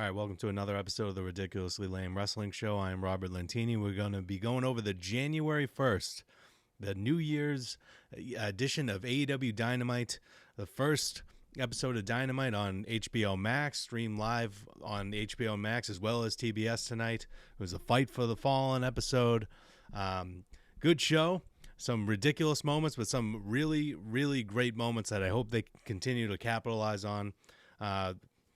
All right, welcome to another episode of the Ridiculously Lame Wrestling Show. I am Robert Lentini. We're going to be going over the January 1st, the New Year's edition of AEW Dynamite, the first episode of Dynamite on HBO Max, streamed live on HBO Max as well as TBS tonight. It was a Fight for the Fallen episode. Good show. Some ridiculous moments, but some really, really great moments that I hope they continue to capitalize on.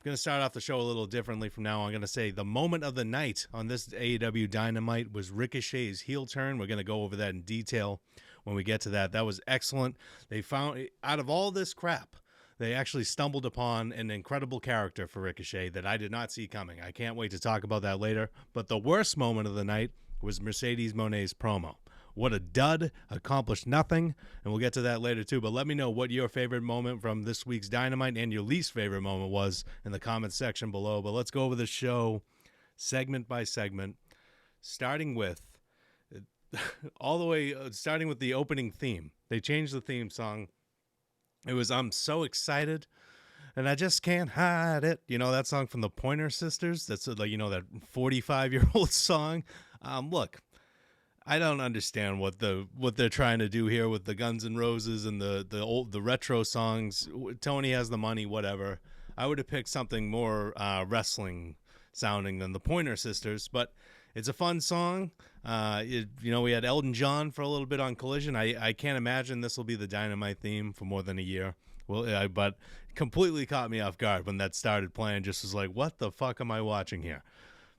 Going to start off the show a little differently from now on. I'm going to say the moment of the night on this AEW Dynamite was Ricochet's heel turn. We're going to go over that in detail when we get to that. That was excellent. They found, out of all this crap, they actually stumbled upon an incredible character for Ricochet that I did not see coming. I can't wait to talk about that later. But the worst moment of the night was Mercedes Moné's promo. What a dud, accomplished nothing, and we'll get to that later too. But let me know what your favorite moment from this week's Dynamite and your least favorite moment was in the comments section below. But let's go over the show segment by segment, starting with starting with the opening theme. They changed the theme song. It was "I'm So Excited and I Just Can't Hide It." You know that song from the Pointer Sisters? That's like, you know, that 45-year-old song. Look, I don't understand what they're trying to do here with the Guns N' Roses and the retro songs. Tony has the money, whatever. I would have picked something more wrestling sounding than the Pointer Sisters, but it's a fun song. We had Elton John for a little bit on Collision. I can't imagine this will be the Dynamite theme for more than a year. Well, but completely caught me off guard when that started playing. Just was like, what the fuck am I watching here?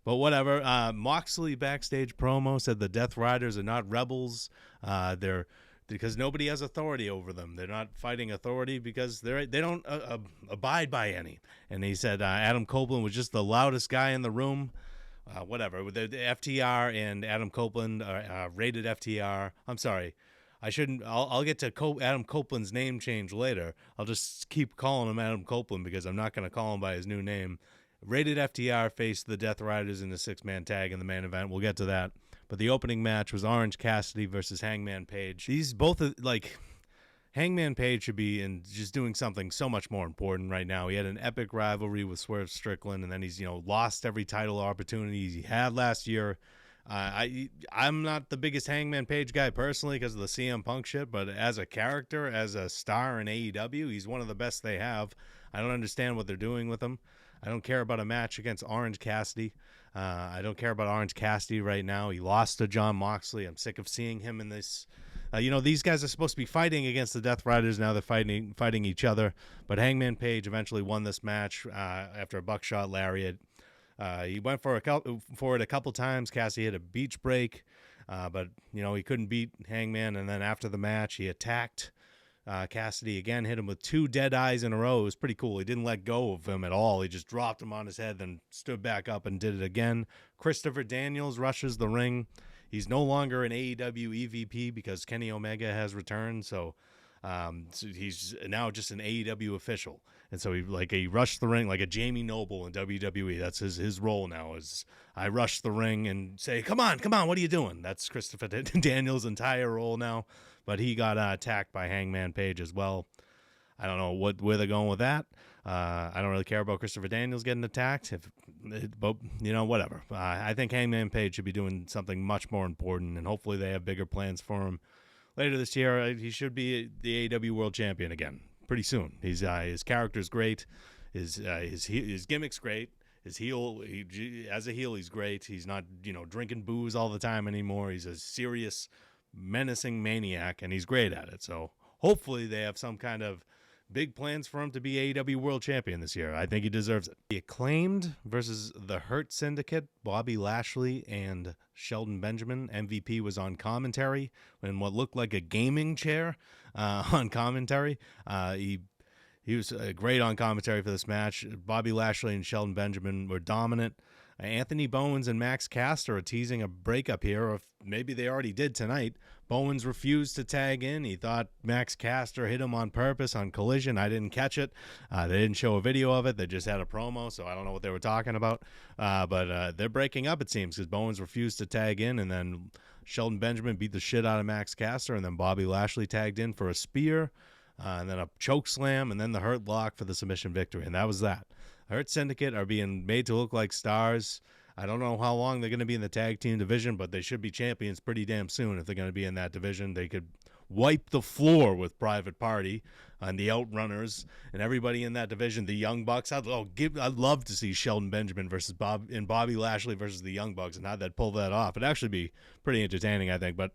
But whatever. Moxley backstage promo said the Death Riders are not rebels. They're because nobody has authority over them. They're not fighting authority because they don't abide by any. And he said Adam Copeland was just the loudest guy in the room. Whatever. The FTR and Adam Copeland rated FTR. I'm sorry. I shouldn't. I'll get to Adam Copeland's name change later. I'll just keep calling him Adam Copeland because I'm not going to call him by his new name. Rated FTR faced the Death Riders in a 6-man tag in the main event. We'll get to that. But the opening match was Orange Cassidy versus Hangman Page. These both, like, Hangman Page should be just doing something so much more important right now. He had an epic rivalry with Swerve Strickland, and then he's, lost every title opportunity he had last year. I'm not the biggest Hangman Page guy personally because of the CM Punk shit, but as a character, as a star in AEW, he's one of the best they have. I don't understand what they're doing with him. I don't care about a match against Orange Cassidy. I don't care about Orange Cassidy right now. He lost to Jon Moxley. I'm sick of seeing him in this. These guys are supposed to be fighting against the Death Riders. Now they're fighting each other. But Hangman Page eventually won this match after a buckshot lariat. He went for it a couple times. Cassidy hit a beach break, but he couldn't beat Hangman. And then after the match, he attacked Cassidy again, hit him with 2 dead eyes in a row. It was pretty cool. He didn't let go of him at all. He just dropped him on his head, then stood back up and did it again. Christopher Daniels rushes the ring. He's no longer an AEW EVP because Kenny Omega has returned, so he's now just an AEW official. And so he rushed the ring like a Jamie Noble in WWE. That's his role now, is I rush the ring and say, come on, what are you doing? That's Christopher Daniels' entire role now. But he got attacked by Hangman Page as well. I don't know where they're going with that. I don't really care about Christopher Daniels getting attacked. But whatever. I think Hangman Page should be doing something much more important, and hopefully they have bigger plans for him later this year. He should be the AEW World Champion again pretty soon. His character's great. His gimmick's great. His heel, as a heel, he's great. He's not drinking booze all the time anymore. He's a serious, menacing maniac, and he's great at it. So hopefully they have some kind of big plans for him to be AEW World Champion this year. I think he deserves it. The Acclaimed versus the Hurt Syndicate, Bobby Lashley and Shelton Benjamin. MVP was on commentary in what looked like a gaming chair on commentary. He was great on commentary for this match. Bobby Lashley and Shelton Benjamin were dominant. Anthony Bowens and Max Caster are teasing a breakup here, or maybe they already did tonight. Bowens refused to tag in. He thought Max Caster hit him on purpose on Collision. I didn't catch it. They didn't show a video of it. They just had a promo, so I don't know what they were talking about. But they're breaking up, it seems, because Bowens refused to tag in, and then Shelton Benjamin beat the shit out of Max Caster, and then Bobby Lashley tagged in for a spear, and then a choke slam, and then the Hurt Lock for the submission victory, and that was that. Hurt Syndicate are being made to look like stars. I don't know how long they're going to be in the tag team division, but they should be champions pretty damn soon if they're going to be in that division. They could wipe the floor with Private Party and the Outrunners and everybody in that division. The Young Bucks. I'd love to see Shelton Benjamin versus Bobby Lashley versus the Young Bucks and how they'd pull that off. It'd actually be pretty entertaining, I think. But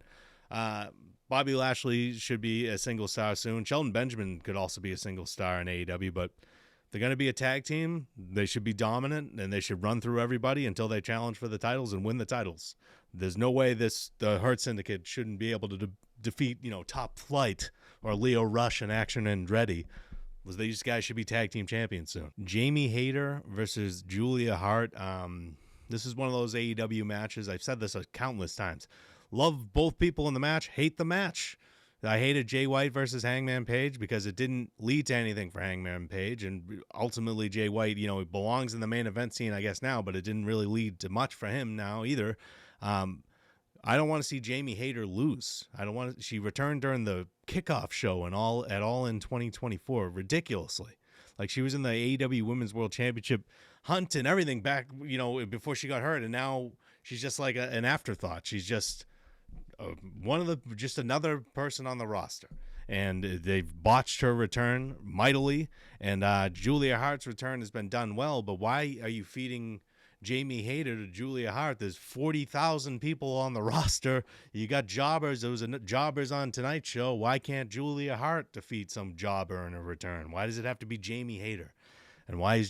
Bobby Lashley should be a single star soon. Shelton Benjamin could also be a single star in AEW, but if they're going to be a tag team, they should be dominant, and they should run through everybody until they challenge for the titles and win the titles. There's no way the Hurt Syndicate shouldn't be able to defeat, Top Flight or Leo Rush and Action Andretti. These guys should be tag team champions soon. Jamie Hayter versus Julia Hart. This is one of those AEW matches. I've said this countless times. Love both people in the match. Hate the match. I hated Jay White versus Hangman Page because it didn't lead to anything for Hangman Page. And ultimately, Jay White, he belongs in the main event scene, I guess, now, but it didn't really lead to much for him now either. I don't want to see Jamie Hayter lose. She returned during the kickoff show and all in 2024, ridiculously. Like, she was in the AEW Women's World Championship hunt and everything back, before she got hurt. And now she's just like an afterthought. She's just just another person on the roster, and they've botched her return mightily. And Julia Hart's return has been done well, but why are you feeding Jamie Hayter to Julia Hart? There's 40,000 people on the roster. You got jobbers. There was jobbers on tonight's show. Why can't Julia Hart defeat some jobber in a return? Why does it have to be Jamie Hayter? And why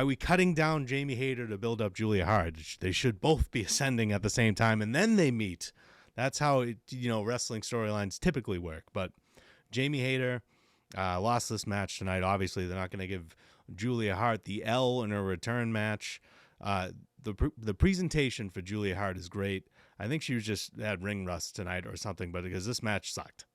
are we cutting down Jamie Hayter to build up Julia Hart? They should both be ascending at the same time, and then they meet. That's how wrestling storylines typically work. But Jamie Hayter lost this match tonight. Obviously, they're not going to give Julia Hart the L in her return match. The presentation for Julia Hart is great. I think she had ring rust tonight or something, but because this match sucked.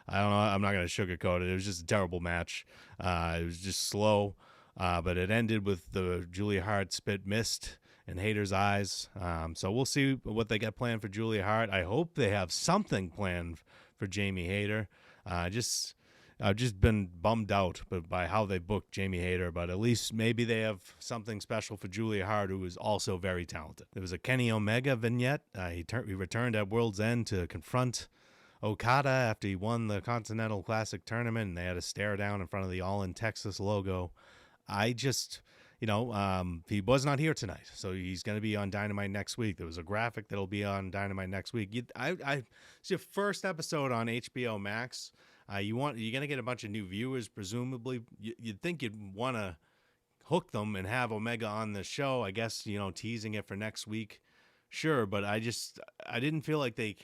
I don't know. I'm not going to sugarcoat it. It was just a terrible match. It was just slow. But it ended with the Julia Hart spit mist in Hayter's eyes. So we'll see what they got planned for Julia Hart. I hope they have something planned for Jamie Hayter. I've just been bummed out by how they booked Jamie Hayter, but at least maybe they have something special for Julia Hart, who is also very talented. There was a Kenny Omega vignette. He returned at World's End to confront Okada after he won the Continental Classic tournament, and they had a stare down in front of the All in Texas logo. I just, he was not here tonight, so he's going to be on Dynamite next week. There was a graphic that'll be on Dynamite next week. It's your first episode on HBO Max. You're going to get a bunch of new viewers, presumably. You'd think you'd want to hook them and have Omega on the show, I guess, teasing it for next week. Sure, but I didn't feel like they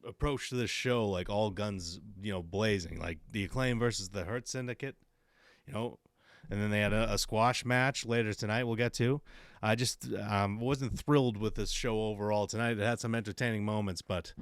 approached this show like all guns, blazing, like the Acclaim versus the Hurt Syndicate, And then they had a squash match later tonight we'll get to. I just wasn't thrilled with this show overall tonight. It had some entertaining moments, but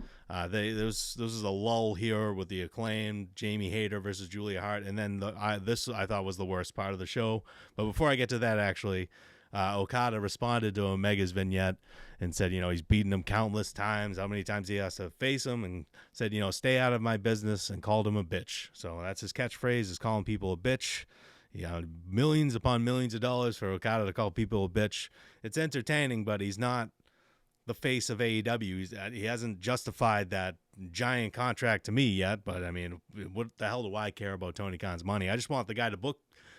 this was a lull here with the Acclaimed, Jamie Hayter versus Julia Hart, and then this I thought was the worst part of the show. But before I get to that, actually, Okada responded to Omega's vignette and said, he's beaten him countless times, how many times he has to face him, and said, stay out of my business, and called him a bitch. So that's his catchphrase, is calling people a bitch. Millions upon millions of dollars for Okada to call people a bitch. It's entertaining, but he's not the face of AEW. He hasn't justified that giant contract to me yet, but I mean, what the hell do I care about Tony Khan's money? I just want the guy to book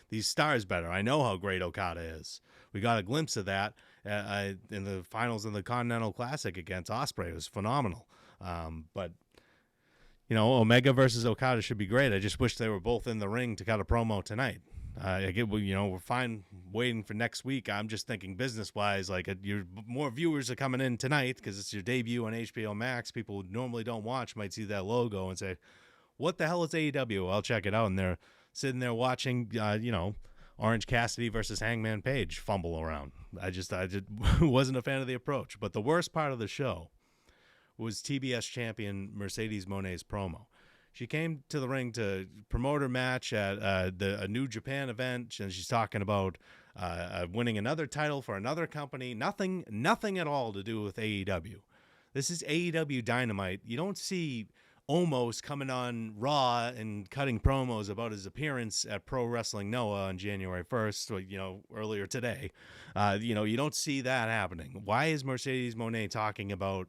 these stars better. I know how great Okada is. We got a glimpse of that in the finals of the Continental Classic against Ospreay. It was phenomenal. But Omega versus Okada should be great. I just wish they were both in the ring to cut a promo tonight. We're fine waiting for next week. I'm just thinking business-wise, like more viewers are coming in tonight because it's your debut on HBO Max. People who normally don't watch might see that logo and say, what the hell is AEW? I'll check it out. And they're sitting there watching, Orange Cassidy versus Hangman Page fumble around. I just wasn't a fan of the approach. But the worst part of the show was TBS champion Mercedes Moné's promo. She came to the ring to promote her match at a New Japan event, and she's talking about winning another title for another company. Nothing at all to do with AEW. This is AEW Dynamite. You don't see Omos coming on Raw and cutting promos about his appearance at Pro Wrestling Noah on January 1st, earlier today. You don't see that happening. Why is Mercedes Moné talking about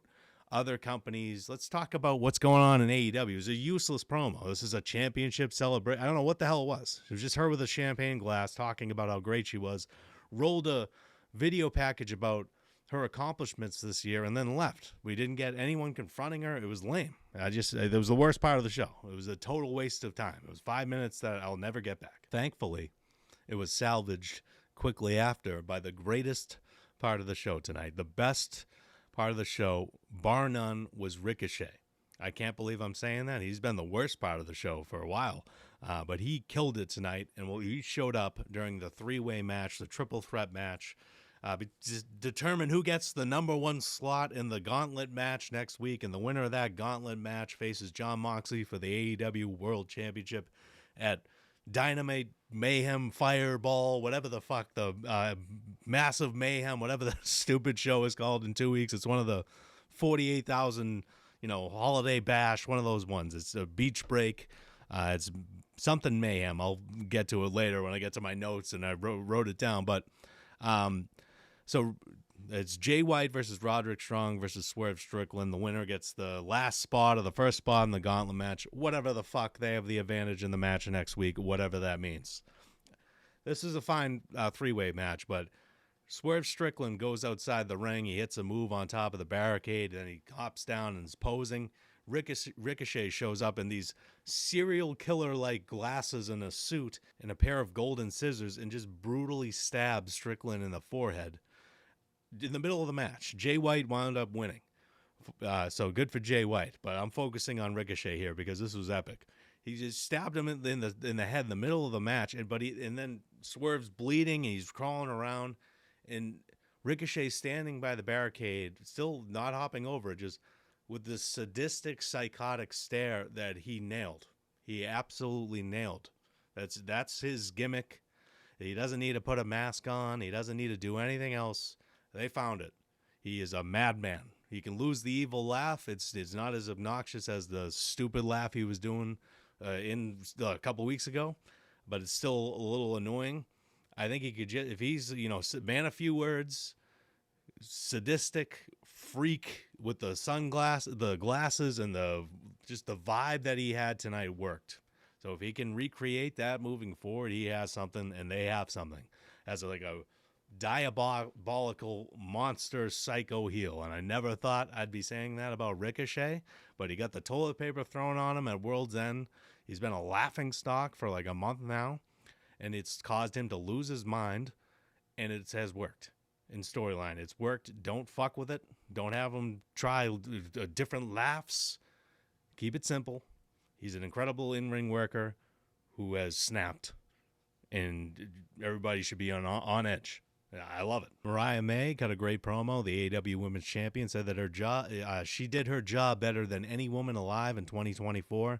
other companies? Let's talk about what's going on in AEW. It was a useless promo. This is a championship celebration. I don't know what the hell it was. It was just her with a champagne glass talking about how great she was, rolled a video package about her accomplishments this year, and then left. We didn't get anyone confronting her. It was lame. It was the worst part of the show. It was a total waste of time. It was 5 minutes that I'll never get back. Thankfully, it was salvaged quickly after by the greatest part of the show tonight. The best part of the show, bar none, was Ricochet. I can't believe I'm saying that. He's been the worst part of the show for a while, but he killed it tonight, and he showed up during the three-way match, the triple threat match, determine who gets the number one slot in the gauntlet match next week, and the winner of that gauntlet match faces Jon Moxley for the AEW World Championship at Dynamite, Mayhem, Fireball, whatever the fuck, the Massive Mayhem, whatever the stupid show is called in 2 weeks. It's one of the 48,000, Holiday Bash, one of those ones. It's a beach break. It's something Mayhem. I'll get to it later when I get to my notes, and I wrote it down, but so it's Jay White versus Roderick Strong versus Swerve Strickland. The winner gets the last spot or the first spot in the gauntlet match. Whatever the fuck, they have the advantage in the match next week, whatever that means. This is a fine three-way match, but Swerve Strickland goes outside the ring. He hits a move on top of the barricade, and he hops down and is posing. Ricochet shows up in these serial killer-like glasses and a suit and a pair of golden scissors and just brutally stabs Strickland in the forehead in the middle of the match. Jay White wound up winning. So good for Jay White, but I'm focusing on Ricochet here because this was epic. He just stabbed him in the head in the middle of the match, and then Swerve's bleeding and he's crawling around, and Ricochet standing by the barricade, still not hopping over, just with this sadistic, psychotic stare that he nailed. He absolutely nailed. That's his gimmick. He doesn't need to put a mask on. He doesn't need to do anything else. They found it. He is a madman. He can lose the evil laugh. It's not as obnoxious as the stupid laugh he was doing a couple weeks ago, but it's still a little annoying. I think he could if he's, man a few words, sadistic freak with the glasses, and the vibe that he had tonight worked. So if he can recreate that moving forward, he has something, and they have something. As a diabolical monster psycho heel. And I never thought I'd be saying that about Ricochet, but he got the toilet paper thrown on him at World's End. He's been a laughing stock for like a month now, and it's caused him to lose his mind, and it has worked. In storyline, it's worked. Don't fuck with it. Don't have him try different laughs. Keep it simple. He's an incredible in-ring worker who has snapped, and everybody should be on edge. I love it. Mariah May cut a great promo. The AEW Women's Champion said that she did her job better than any woman alive in 2024.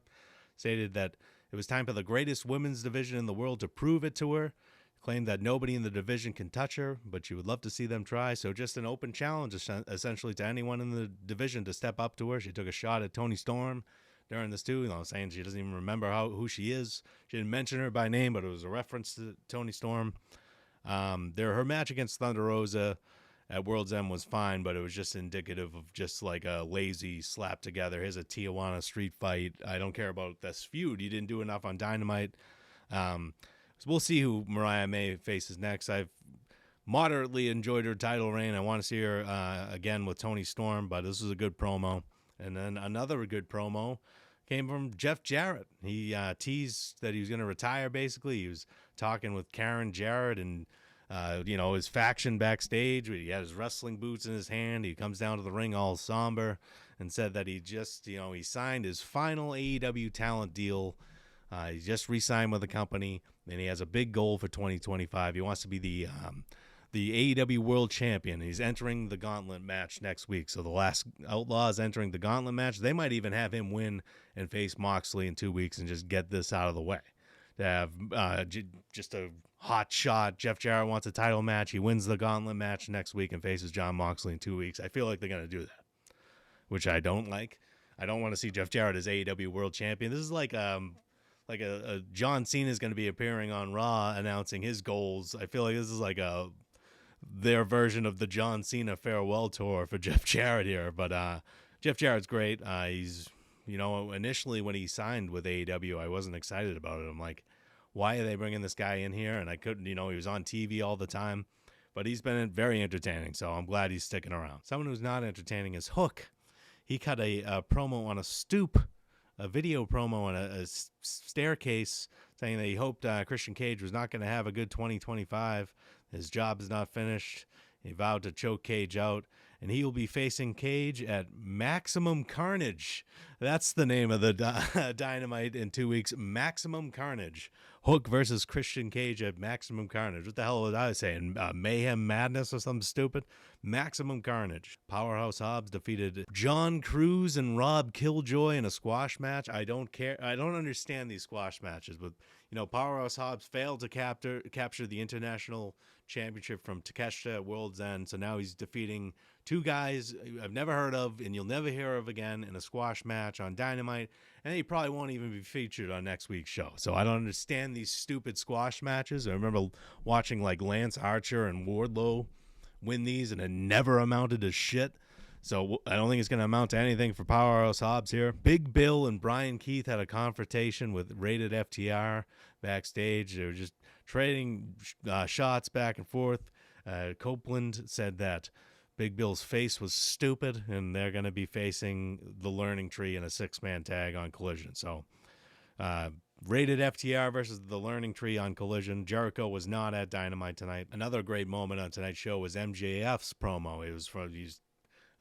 Stated that it was time for the greatest women's division in the world to prove it to her. Claimed that nobody in the division can touch her, but she would love to see them try. So just an open challenge, essentially, to anyone in the division to step up to her. She took a shot at Toni Storm during this too, saying she doesn't even remember who she is. She didn't mention her by name, but it was a reference to Toni Storm. Her match against Thunder Rosa at World's End was fine, but it was just indicative of just like a lazy slap together. Here's a Tijuana street fight. I don't care about this feud. You didn't do enough on Dynamite. So we'll see who Mariah May faces next. I've moderately enjoyed her title reign. I want to see her again with Toni Storm, but this was a good promo. And then another good promo came from Jeff Jarrett. He teased that he was going to retire, basically. He was talking with Karen Jarrett and, his faction backstage. He had his wrestling boots in his hand. He comes down to the ring all somber and said that he just, he signed his final AEW talent deal. He just re-signed with the company, and he has a big goal for 2025. He wants to be the AEW World Champion. He's entering the Gauntlet match next week. So the Last Outlaw is entering the Gauntlet match. They might even have him win and face Moxley in 2 weeks and just get this out of the way. To have just a hot shot. Jeff Jarrett wants a title match. He wins the Gauntlet match next week and faces Jon Moxley in 2 weeks. I feel like they're going to do that, which I don't like. I don't want to see Jeff Jarrett as AEW World Champion. This is like a John Cena is going to be appearing on Raw announcing his goals. I feel like this is like their version of the John Cena farewell tour for Jeff Jarrett here. But Jeff Jarrett's great. He's, initially when he signed with AEW, I wasn't excited about it. I'm like, why are they bringing this guy in here? And I couldn't, he was on TV all the time. But he's been very entertaining, so I'm glad he's sticking around. Someone who's not entertaining is Hook. He cut a promo on a stoop, a video promo on a staircase, saying that he hoped Christian Cage was not going to have a good 2025. His job is not finished. He vowed to choke Cage out, and he will be facing Cage at Maximum Carnage. That's the name of the Dynamite in 2 weeks, Maximum Carnage. Hook versus Christian Cage at Maximum Carnage. What the hell was I saying? Mayhem Madness or something stupid? Maximum Carnage. Powerhouse Hobbs defeated John Cruz and Rob Killjoy in a squash match. I don't care. I don't understand these squash matches, but Powerhouse Hobbs failed to capture the international championship from Takeshita at World's End, so now he's defeating two guys I've never heard of and you'll never hear of again in a squash match on Dynamite, and he probably won't even be featured on next week's show. So I don't understand these stupid squash matches. I remember watching like Lance Archer and Wardlow win these, and it never amounted to shit. So I don't think it's going to amount to anything for Powerhouse Hobbs here. Big Bill and Brian Keith had a confrontation with Rated FTR backstage. They were just trading shots back and forth. Copeland said that Big Bill's face was stupid, and they're going to be facing the Learning Tree in a 6-man tag on Collision. So Rated FTR versus the Learning Tree on Collision. Jericho was not at Dynamite tonight. Another great moment on tonight's show was MJF's promo. It was from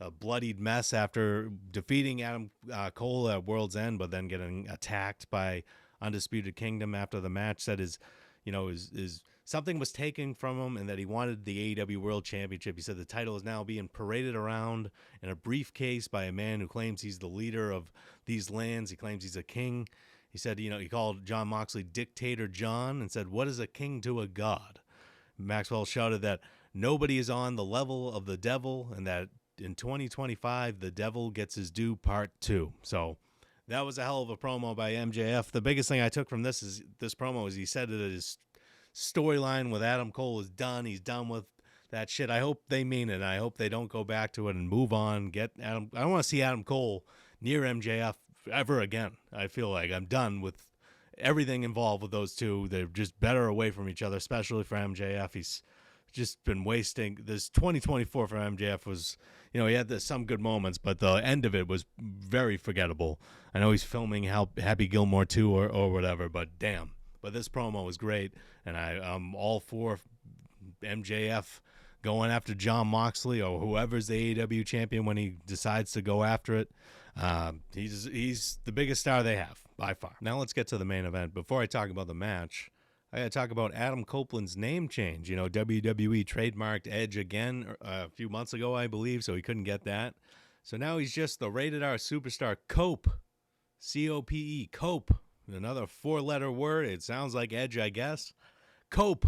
a bloodied mess after defeating Adam Cole at World's End, but then getting attacked by Undisputed Kingdom after the match. Said his something was taken from him and that he wanted the AEW World Championship. He said the title is now being paraded around in a briefcase by a man who claims he's the leader of these lands. He claims he's a king. He said, he called Jon Moxley Dictator John and said, "What is a king to a god?" Maxwell shouted that nobody is on the level of the devil and that in 2025, the devil gets his due part 2. So that was a hell of a promo by MJF. The biggest thing I took from this promo is he said that his storyline with Adam Cole is done. He's done with that shit. I hope they mean it. I hope they don't go back to it and move on. I don't want to see Adam Cole near MJF ever again. I feel like I'm done with everything involved with those two. They're just better away from each other, especially for MJF. He's just been wasting. This 2024 for MJF was, he had some good moments, but the end of it was very forgettable. I know he's filming Happy Gilmore 2 or whatever, but damn. But this promo was great, and I'm all for MJF going after Jon Moxley or whoever's the AEW champion when he decides to go after it. He's the biggest star they have, by far. Now let's get to the main event. Before I talk about the match, I got to talk about Adam Copeland's name change. WWE trademarked Edge again a few months ago, I believe, so he couldn't get that. So now he's just the Rated R superstar Cope, C-O-P-E, Cope. Another 4-letter word. It sounds like Edge, I guess. Cope.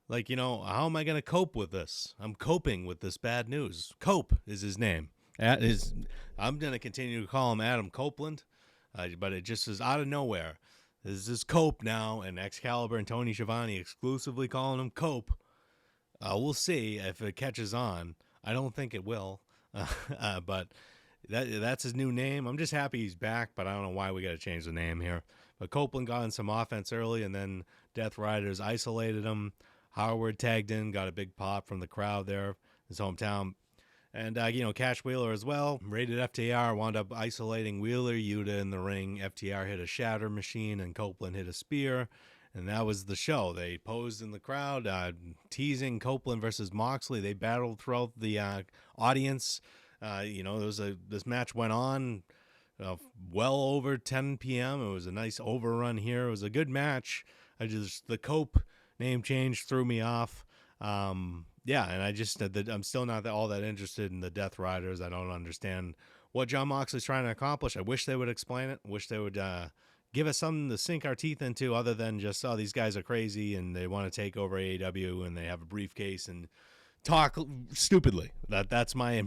Like, how am I going to cope with this? I'm coping with this bad news. Cope is his name. I'm going to continue to call him Adam Copeland, but it just is out of nowhere. This is Cope now, and Excalibur and Tony Schiavone exclusively calling him Cope. We'll see if it catches on. I don't think it will, but that's his new name. I'm just happy he's back, but I don't know why we got to change the name here. But Copeland got in some offense early, and then Death Riders isolated him. Howard tagged in, got a big pop from the crowd there, his hometown. And, Cash Wheeler as well. Rated FTR wound up isolating Wheeler, Yuta in the ring. FTR hit a shatter machine, and Copeland hit a spear. And that was the show. They posed in the crowd, teasing Copeland versus Moxley. They battled throughout the audience. This match went on well over 10 p.m. It was a nice overrun here. It was a good match. The Cope name change threw me off. And I'm still not all that interested in the Death Riders. I don't understand what Jon Moxley's trying to accomplish. I wish they would explain it. I wish they would give us something to sink our teeth into other than just, these guys are crazy and they want to take over AEW and they have a briefcase and talk stupidly. That's my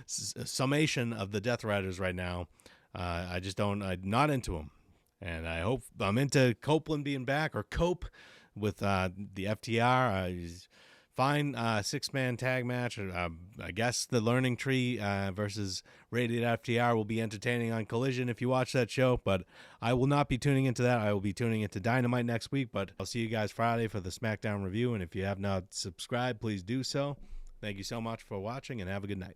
summation of the Death Riders right now. I just don't. I'm not into them, and I hope I'm into Copeland being back, or Cope with the FTR. Fine 6-man tag match. I guess the Learning Tree versus Rated FTR will be entertaining on Collision if you watch that show, but I will not be tuning into that. I will be tuning into Dynamite next week, but I'll see you guys Friday for the SmackDown review, and if you have not subscribed, please do so. Thank you so much for watching, and have a good night.